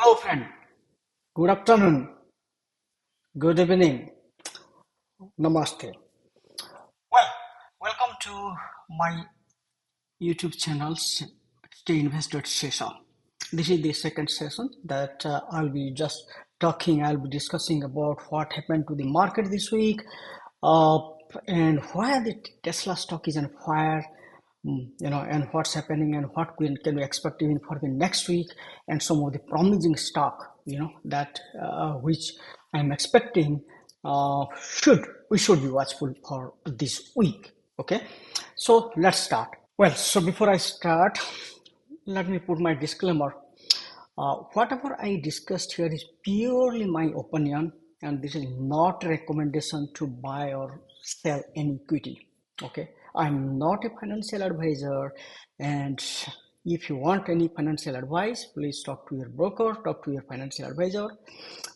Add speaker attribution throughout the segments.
Speaker 1: Hello, friend. Good afternoon. Good evening. Namaste. Well, welcome to my YouTube channel, StayInvested Shesa. This is the second session that I'll be discussing about what happened to the market this week, uh, and why the Tesla stock is on fire, and what's happening and what can we expect even for the next week, and some of the promising stock, that which I'm expecting should we should be watchful for this week. Okay, so let's start. Well, so before I start, let me put my disclaimer. Whatever I discussed here is purely my opinion, and this is not a recommendation to buy or sell any equity. Okay, I'm not a financial advisor, and if you want any financial advice, please talk to your broker, talk to your financial advisor.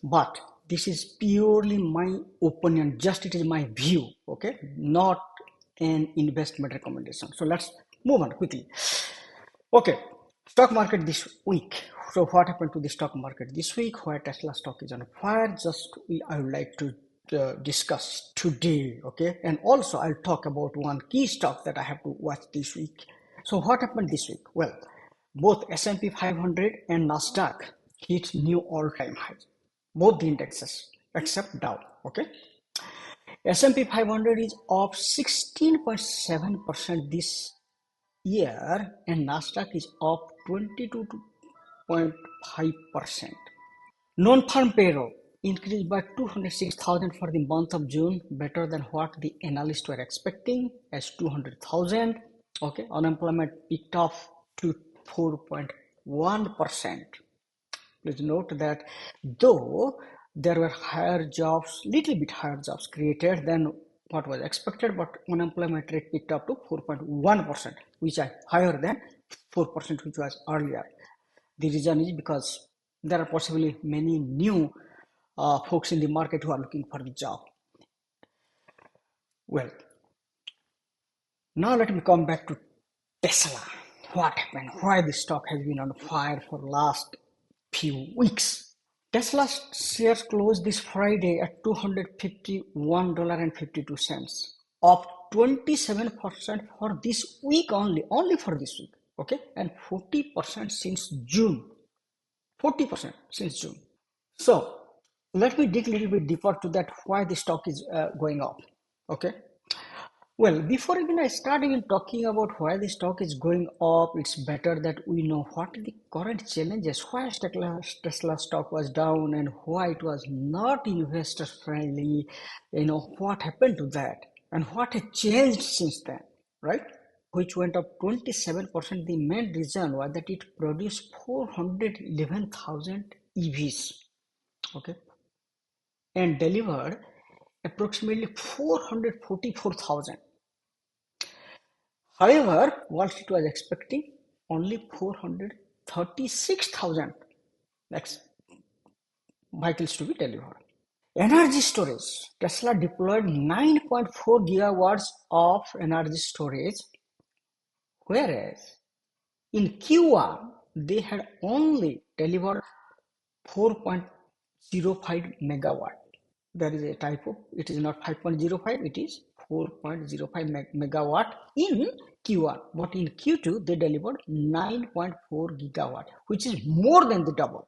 Speaker 1: But this is purely my opinion, just it is my view, okay, not an investment recommendation. So let's move on quickly. Okay, stock market this week. So what happened to the stock market this week? Why Tesla stock is on fire? I would like to discuss today. Okay, and also I'll talk about one key stock that I have to watch this week. So what happened this week? Well, both S&P 500 and Nasdaq hit new all-time highs. Both the indexes except Dow. Okay, S&P 500 is up 16.7% this year, and Nasdaq is up 22.5%. Non-farm payroll increased by 206,000 for the month of June, better than what the analysts were expecting as 200,000. Okay, unemployment picked up to 4.1%. Please note that though there were little bit higher jobs created than what was expected, but unemployment rate picked up to 4.1%, which is higher than 4%, which was earlier. The reason is because there are possibly many new folks in the market who are looking for the job. Well, now let me come back to Tesla. What happened? Why the stock has been on fire for last few weeks? Tesla shares closed this Friday at $251.52, up 27% for this week only for this week, okay, and 40% since June. 40% since June. So let me dig a little bit deeper to that why the stock is going up. Okay. Well, before even I start even talking about why the stock is going up, it's better that we know what are the current challenges, why Tesla stock was down and why it was not investor friendly, what happened to that and what has changed since then, right? Which went up 27%. The main reason was that it produced 411,000 EVs, okay, and delivered approximately 444,000. However, Wall Street was expecting only 436,000 vehicles to be delivered. Energy storage. Tesla deployed 9.4 gigawatts of energy storage, whereas in Q1 they had only delivered 4.05 megawatt. There is a typo. It is not 5.05, it is 4.05 megawatt in Q1. But in Q2, they delivered 9.4 gigawatt, which is more than the double.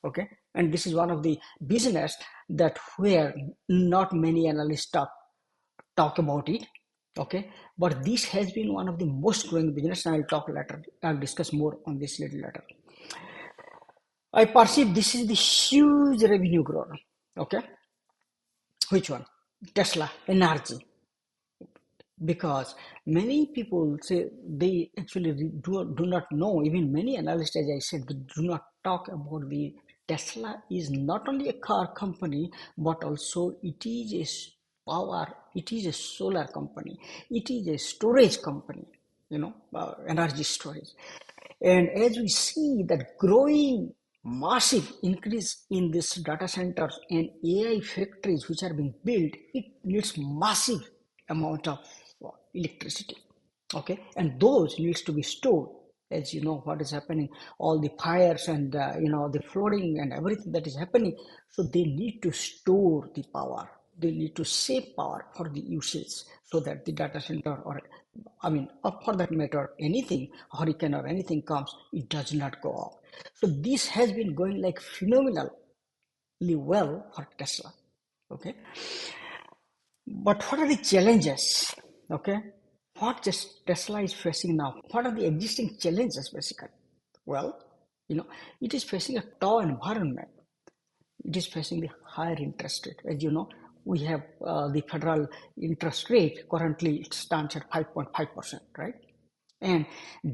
Speaker 1: Okay. And this is one of the business that where not many analysts talk about it. Okay. But this has been one of the most growing business, and I'll talk later. I'll discuss more on this little later. I perceive this is the huge revenue growth. Okay. Which one? Tesla energy. Because many people say they actually do not know, even many analysts, as I said, they do not talk about the Tesla is not only a car company, but also it is a it is a solar company, it is a storage company, energy storage. And as we see that growing massive increase in these data centers and AI factories which are being built, it needs massive amount of electricity, okay, and those needs to be stored. As you know what is happening, all the fires and the flooding and everything that is happening. So they need to store the power, they need to save power for the usage, so that the data center, or or for that matter anything, hurricane or anything comes, it does not go off. So this has been going like phenomenally well for Tesla. Okay, but what are the challenges? Okay, what just Tesla is facing now? What are the existing challenges basically? Well, it is facing a tough environment. It is facing the higher interest rate. As you know, we have the federal interest rate currently, it stands at 5.5%, right? And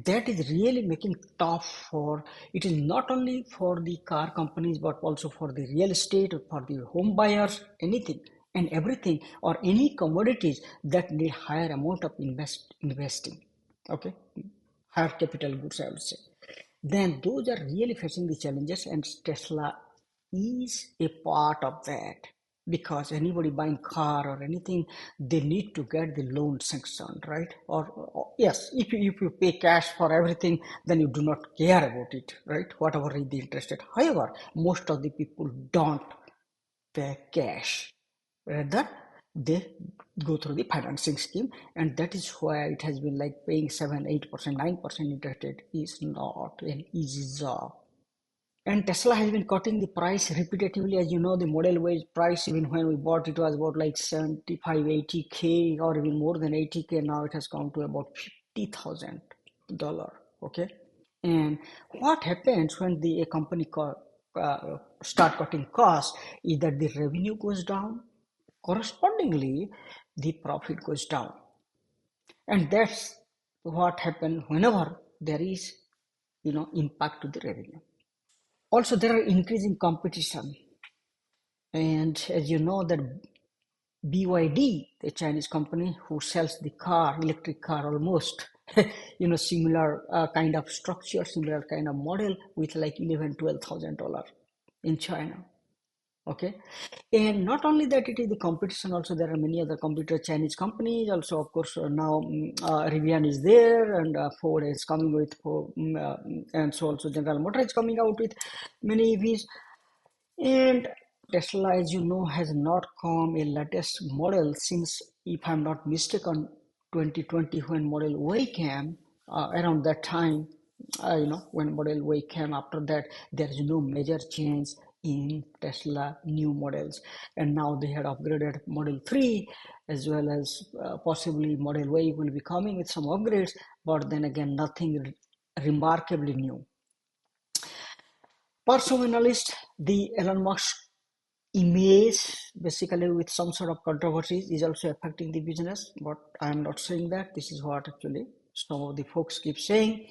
Speaker 1: that is really making tough for, it is not only for the car companies but also for the real estate, for the home buyers, anything and everything, or any commodities that need higher amount of investing. Okay, higher capital goods, I would say. Then those are really facing the challenges, and Tesla is a part of that, because anybody buying car or anything, they need to get the loan sanctioned, right? Or yes, if you pay cash for everything, then you do not care about it, right? Whatever is the interest rate. However, most of the people don't pay cash, rather they go through the financing scheme, and that is why it has been like paying 7 8% 9% interest rate is not an easy job. And Tesla has been cutting the price repetitively. As you know, the Model Y price, even when we bought it, was about like 75 80K, or even more than 80K. Now it has come to about $50,000. Okay, and what happens when a company start cutting costs is that the revenue goes down, correspondingly the profit goes down. And that's what happens whenever there is impact to the revenue. Also, there are increasing competition, and as you know that BYD, the Chinese company who sells the electric car, almost similar kind of structure, similar kind of model, with like 11 12,000 dollars in China. Okay, and not only that, it is the competition. Also, there are many other computer Chinese companies. Also, of course, now Rivian is there, and Ford is coming with, and so also General Motors is coming out with many EVs. And Tesla, as you know, has not come a latest model since, if I'm not mistaken, 2020, when Model Y came. Around that time, when Model Y came, after that, there is no major change in Tesla new models. And now they had upgraded Model 3, as well as possibly Model Y will be coming with some upgrades, but then again, nothing remarkably new. Per some analysts, the Elon Musk image, basically with some sort of controversies, is also affecting the business, but I am not saying that. This is what actually some of the folks keep saying.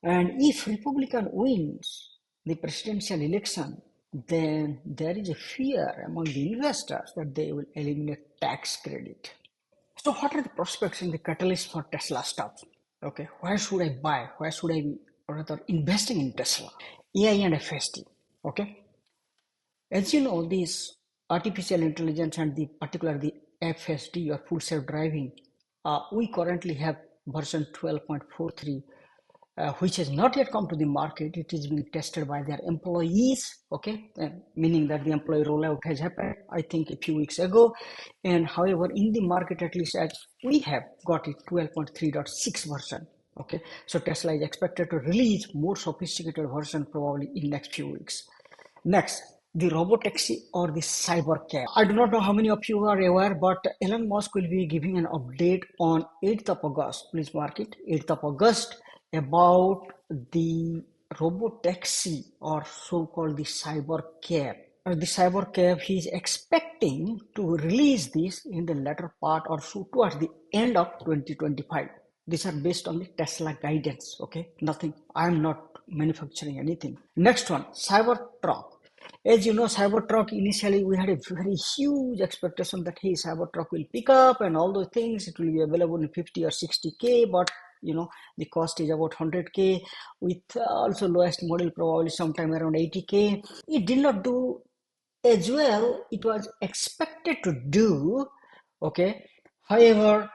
Speaker 1: And if Republican wins the presidential election, then there is a fear among the investors that they will eliminate tax credit. So what are the prospects and the catalyst for Tesla stocks? Okay, why should I buy? Why should I be rather investing in Tesla? AI and FSD. Okay, as you know, this artificial intelligence and the particular the FSD, or full self driving, we currently have version 12.43, which has not yet come to the market. It is being tested by their employees. Okay, meaning that the employee rollout has happened, I think, a few weeks ago. And however, in the market, at least as we have got it, 12.3.6 version. Okay, so Tesla is expected to release more sophisticated version probably in next few weeks. Next, the robotaxi or the cyber cab. I do not know how many of you are aware, but Elon Musk will be giving an update on 8th of August. Please mark it, 8th of August, about the robotaxi, or so-called the cyber cab. The cyber cab, he is expecting to release this in the latter part, or so towards the end of 2025. These are based on the Tesla guidance. Okay, nothing. I am not manufacturing anything. Next one, Cybertruck. As you know, Cybertruck, initially we had a very huge expectation that hey, Cybertruck will pick up and all those things. It will be available in 50 or 60K, but the cost is about 100K, with also lowest model probably sometime around 80K. It did not do as well it was expected to do. Okay, however,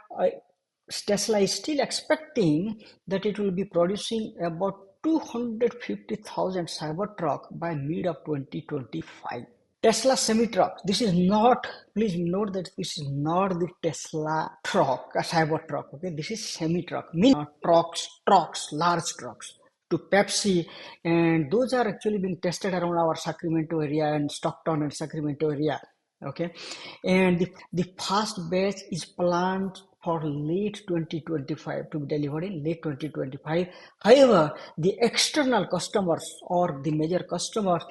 Speaker 1: Tesla is still expecting that it will be producing about 250,000 Cybertruck by mid of 2025. Tesla semi-truck. This is not, please note that this is not the Tesla truck, a Cybertruck. Okay, this is semi-truck, meaning trucks, large trucks to Pepsi, and those are actually being tested around our Sacramento area and Stockton and Sacramento area. Okay, and the first batch is planned for late 2025 to be delivered in late 2025. However, the external customers or the major customers,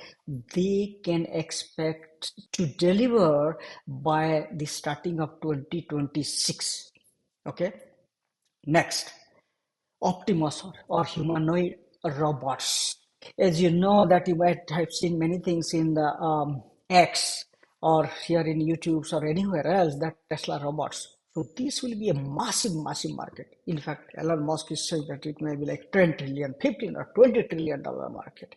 Speaker 1: they can expect to deliver by the starting of 2026. Okay, next, Optimus or humanoid robots. As you know that you might have seen many things in the X or here in YouTube or anywhere else, that Tesla robots. So this will be a massive, massive market. In fact, Elon Musk is saying that it may be like 10 trillion, 15 or 20 trillion dollar market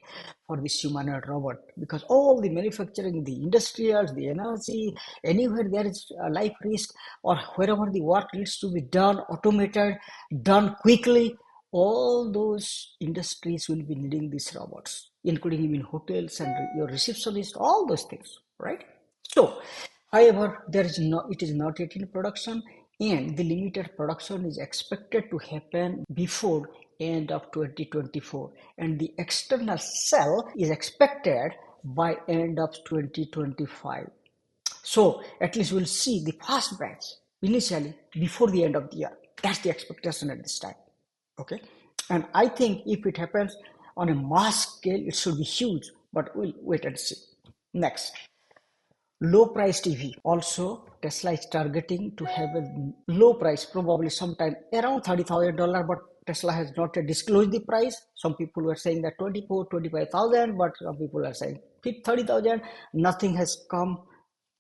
Speaker 1: for this humanoid robot, because all the manufacturing, the industrials, the energy, anywhere there is a life risk or wherever the work needs to be done, automated, done quickly, all those industries will be needing these robots, including even hotels and your receptionist, all those things, right? So, however, it is not yet in production, and the limited production is expected to happen before end of 2024, and the external sale is expected by end of 2025. So at least we'll see the first batch initially before the end of the year. That's the expectation at this time. Okay, and I think if it happens on a mass scale, it should be huge, but we'll wait and see. Next, low price TV. Also, Tesla is targeting to have a low price, probably sometime around $30,000, but Tesla has not yet disclosed the price. Some people were saying that 25,000, but some people are saying 30,000. Nothing has come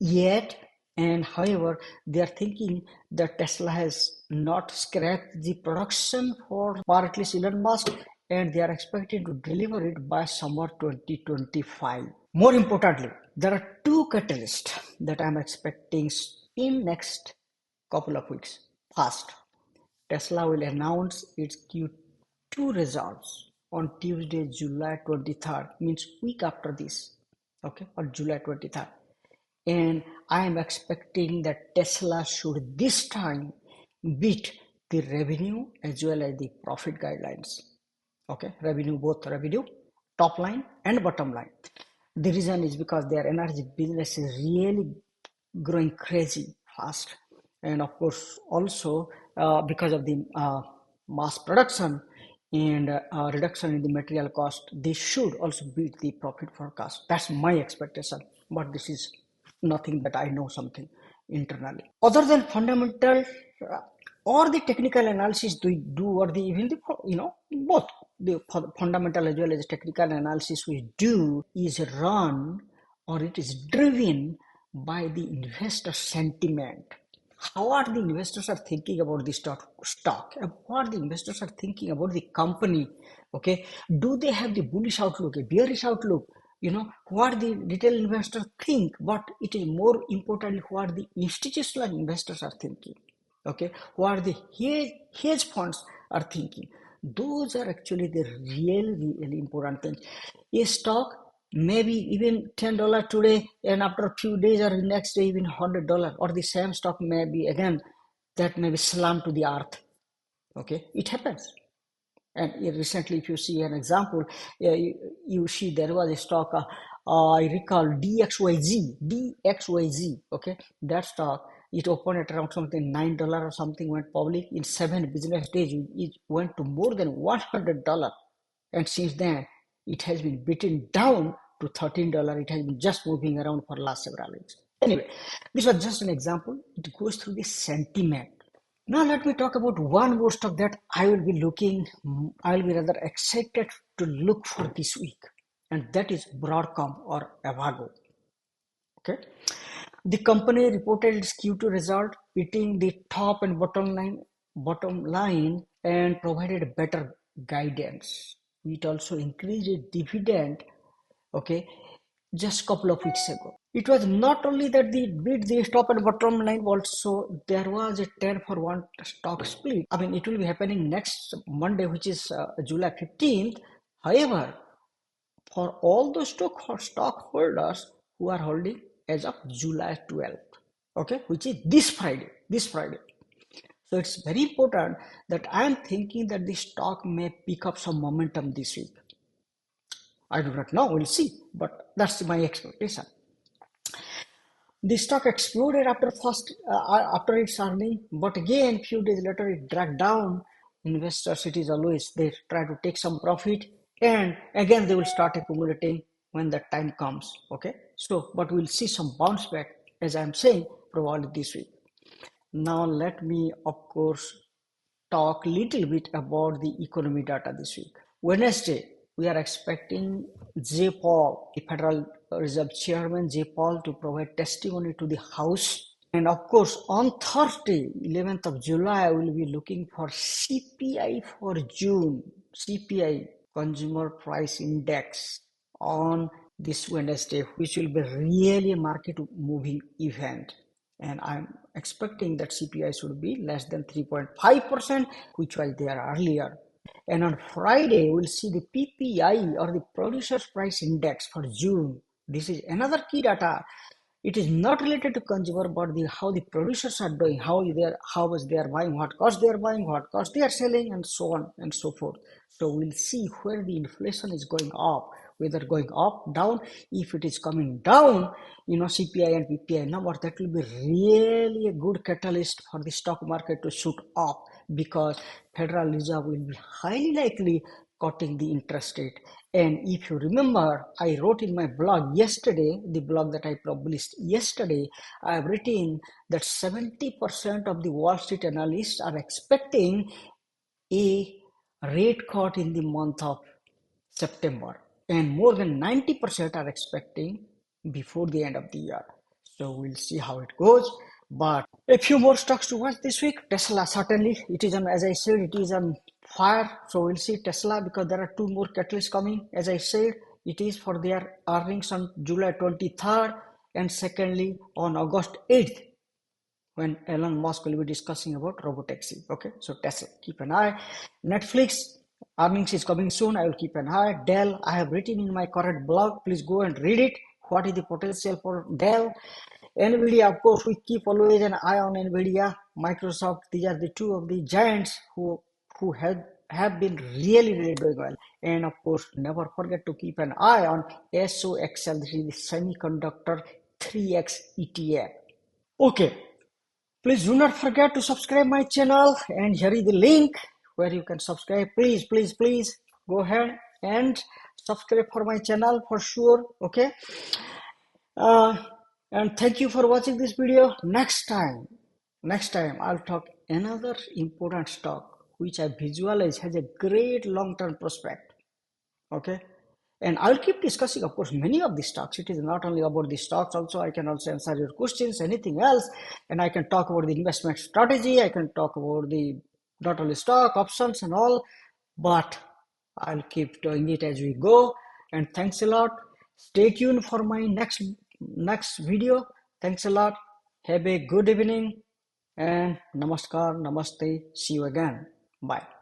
Speaker 1: yet, and however, they are thinking that Tesla has not scrapped the production for at least Elon Musk, and they are expecting to deliver it by summer 2025. More importantly, there are two catalysts that I'm expecting in next couple of weeks. First, Tesla will announce its Q2 results on Tuesday, July 23rd, means week after this, okay, on July 23rd. And I am expecting that Tesla should this time beat the revenue as well as the profit guidelines. Okay, both revenue, top line and bottom line. The reason is because their energy business is really growing crazy fast, and of course also because of the mass production and reduction in the material cost, they should also beat the profit forecast. That's my expectation, but this is nothing that I know something internally. Other than fundamental or the technical analysis we do, or the even the both the fundamental as well as technical analysis we do is run or it is driven by the investor sentiment. How are the investors are thinking about the stock, and what the investors are thinking about the company? Okay, do they have the bullish outlook, a bearish outlook? What the retail investors think, but it is more important what the institutional investors are thinking. Okay, what the hedge funds are thinking. Those are actually the really important things. A stock maybe even $10 today, and after a few days or the next day even $100, or the same stock may be again that may be slammed to the earth. Okay, it happens. And recently, if you see an example, you see there was a stock, I recall DXYZ, okay, that stock, it opened at around something $9 or something, went public in 7 business days, it went to more than $100, and since then, it has been beaten down to $13, it has been just moving around for last several weeks. Anyway, this was just an example, it goes through the sentiment. Now let me talk about one more stock that I will be rather excited to look for this week, and that is Broadcom or Avago. Okay, the company reported its Q2 result, beating the top and bottom line, and provided better guidance. It also increased its dividend. Okay, just couple of weeks ago. It was not only that they beat the top and bottom line, also there was a 10 for 1 stock split. I mean, it will be happening next Monday, which is July 15th. However, for all the stockholders who are holding as of July 12th, okay, which is this Friday. So it's very important that I am thinking that the stock may pick up some momentum this week. I do not know, we'll see, but that's my expectation. The stock exploded after its earning, but again few days later it dragged down. Investors, it is always they try to take some profit, and again they will start accumulating when the time comes. Okay, so but we'll see some bounce back, as I'm saying, probably this week. Now let me, of course, talk little bit about the economy data this week. Wednesday, we are expecting J. Paul, the Federal Reserve Chairman J. Paul, to provide testimony to the House. And of course, on Thursday, 11th of July, we'll be looking for CPI for June, CPI, Consumer Price Index, on this Wednesday, which will be really a market moving event. And I'm expecting that CPI should be less than 3.5%, which was there earlier. And on Friday, we'll see the PPI, or the Producers Price Index for June. This is another key data. It is not related to consumer, but how the producers are doing, how much they are buying, what cost they are buying, what cost they are selling, and so on and so forth. So we'll see where the inflation is going up, whether going up, down. If it is coming down, CPI and PPI number, that will be really a good catalyst for the stock market to shoot up, because Federal Reserve will be highly likely cutting the interest rate. And if you remember, I wrote in my blog yesterday, the blog that I published yesterday, I have written that 70% of the Wall Street analysts are expecting a rate cut in the month of September, and more than 90% are expecting before the end of the year. So we'll see how it goes. But a few more stocks to watch this week. Tesla, certainly, it is on, as I said, it is on fire. So we'll see Tesla, because there are two more catalysts coming. As I said, it is for their earnings on July 23rd, and secondly on August 8th, when Elon Musk will be discussing about robotaxi. Okay, so Tesla, keep an eye. Netflix earnings is coming soon. I will keep an eye. Dell, I have written in my current blog. Please go and read it. What is the potential for Dell? Nvidia, of course, we keep always an eye on Nvidia. Microsoft, these are the two of the giants who have been really doing well. And of course, never forget to keep an eye on SOXL, this is the semiconductor 3X ETF. Okay, please do not forget to subscribe my channel, and here is the link where you can subscribe. Please go ahead and subscribe for my channel for sure. Okay, and thank you for watching this video. Next time I'll talk another important stock which I visualize has a great long-term prospect. Okay, and I'll keep discussing, of course, many of the stocks. It is not only about the stocks, also I can also answer your questions, anything else, and I can talk about the investment strategy. I can talk about the not only stock, options and all, but I'll keep doing it as we go. And thanks a lot. Stay tuned for my next video. Thanks a lot. Have a good evening, and namaskar, namaste. See you again. Bye.